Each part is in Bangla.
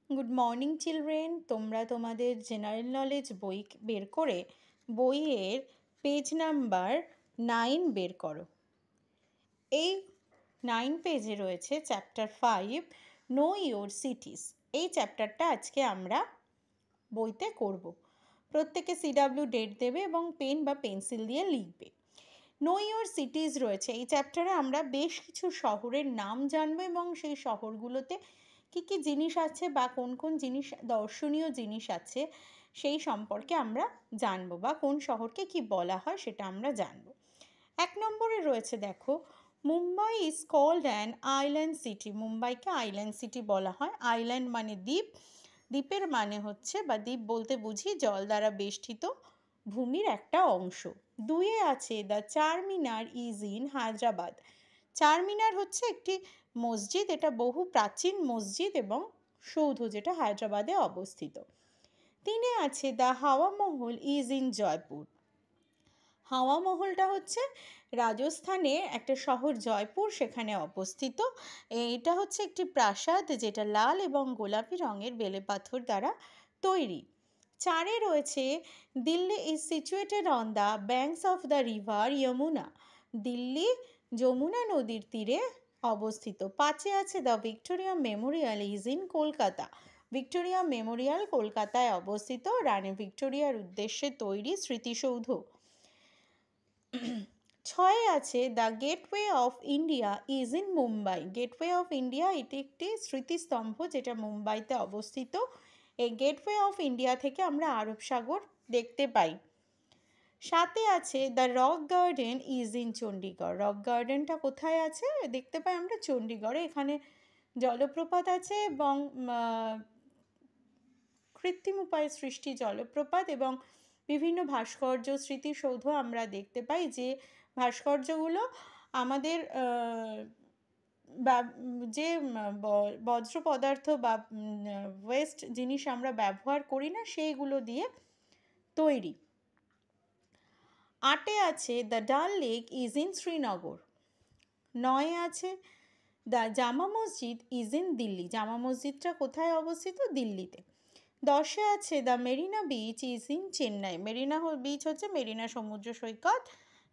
Good morning children. তোমরা তোমাদের জেনারেল নলেজ বই বের করে বইয়ের পেজ নাম্বার 9 বের করো। এই 9 পেজে রয়েছে চ্যাপ্টার 5 নো ইয়োর সিটিস। এই চ্যাপ্টারটা আজকে আমরা বইতে করব। প্রত্যেকে সিডাব্লিউ ডেট দেবে এবং পেন বা পেন্সিল দিয়ে লিখবে। নো ইয়োর সিটিজ রয়েছে এই চ্যাপ্টারে। আমরা বেশ কিছু শহরের নাম জানবো এবং সেই শহরগুলোতে কি কি জিনিস আছে বা কোন কোন জিনিস দর্শনীয় জিনিস আছে সেই সম্পর্কে আমরা জানবো, বা কোন শহরকে কি বলা হয় সেটা আমরা জানবো। 1 নম্বরে রয়েছে, দেখো, Mumbai is called an island city. মুম্বাইকে আইল্যান্ড সিটি বলা হয়। আইল্যান্ড মানে দ্বীপ, দ্বীপের মানে হচ্ছে বা দ্বীপ বলতে বুঝি জল দ্বারা বেষ্টিত ভূমির একটা অংশ। 2-এ আছে the Charminar is in Hyderabad. Charminar হচ্ছে একটি মসজিদ, এটা বহু প্রাচীন মসজিদ এবং সৌধ যেটা হায়দ্রাবাদে অবস্থিত। 3-এ আছে দ্য হাওয়া মহল ইজ ইন জয়পুর। হাওয়া মহলটা হচ্ছে রাজস্থানে একটা শহর জয়পুর, সেখানে অবস্থিত। এটা হচ্ছে একটি প্রাসাদ যেটা লাল এবং গোলাপি রঙের বেলে পাথর দ্বারা তৈরি। 4-এ রয়েছে Delhi is situated on the banks of the river Yamuna. Delhi Yamuna নদীর তীরে অবস্থিত। 5-এ আছে the Victoria Memorial is in Kolkata. Victoria Memorial কলকাতায় অবস্থিত, রানী ভিক্টোরিয়ার উদ্দেশ্যে তৈরি স্মৃতিসৌধ। 6-এ আছে the gateway of India is in Mumbai. Gateway of India এটি একটি স্মৃতিস্তম্ভ যেটা মুম্বাইতে অবস্থিত। এই গেটওয়ে অফ ইন্ডিয়া থেকে আমরা আরব সাগর দেখতে পাই। 7-এ আছে the rock garden is in Chandigarh. Rock গার্ডেনটা কোথায় আছে দেখতে পাই আমরা? চণ্ডীগড়ে। এখানে জলপ্রপাত আছে এবং কৃত্রিম উপায়ে সৃষ্টি জলপ্রপাত এবং বিভিন্ন ভাস্কর্য স্মৃতিসৌধ আমরা দেখতে পাই, যে ভাস্কর্যগুলো আমাদের যে বজ্র পদার্থ বা ওয়েস্ট জিনিস আমরা ব্যবহার করি না সেইগুলো দিয়ে তৈরি। 8-এ আছে দ্য ডাল লেক ইজ ইন শ্রীনগর। 9-এ আছে দ্য জামা মসজিদ ইজ ইন দিল্লি। জামা মসজিদটা কোথায় অবস্থিত? দিল্লিতে। 10-এ আছে the Marina beach is in Chennai. Marina beach হচ্ছে মেরিনা সমুদ্র সৈকত,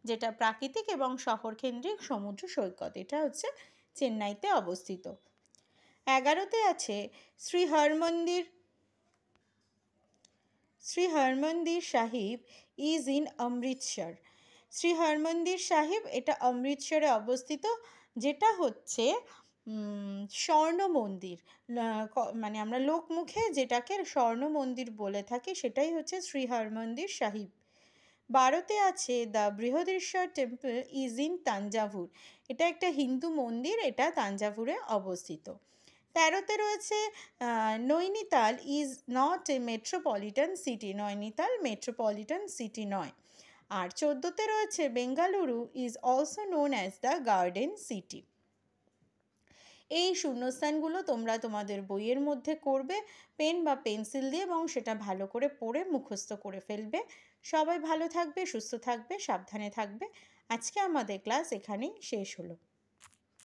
যেটা প্রাকৃতিক এবং শহরকেন্দ্রিক সমুদ্র সৈকত। এটা হচ্ছে চেন্নাইতে অবস্থিত। 11-তে আছে শ্রী হরমন্দির সাহিব ইজ ইন অমৃতসর। শ্রী হরমন্দির সাহিব এটা অমৃতসরে অবস্থিত, যেটা হচ্ছে স্বর্ণ মন্দির। মানে আমরা লোকমুখে যেটাকে স্বর্ণ মন্দির বলে থাকি সেটাই হচ্ছে শ্রী হরমন্দির সাহিব। 12-তে আছে the Brihadeshwar temple is in Thanjavur. এটা একটা হিন্দু মন্দির, এটা তাঞ্জাভুরে অবস্থিত। 13-তে রয়েছে Nainital is not a metropolitan city. Nainital metropolitan city নয়। আর 14-তে রয়েছে Bengaluru is also known as the garden city. এই শূন্যস্থানগুলো তোমরা তোমাদের বইয়ের মধ্যে করবে পেন বা পেন্সিল দিয়ে এবং সেটা ভালো করে পড়ে মুখস্থ করে ফেলবে। সবাই ভালো থাকবে, সুস্থ থাকবে, সাবধানে থাকবে। আজকে আমাদের ক্লাস এখানেই শেষ হলো।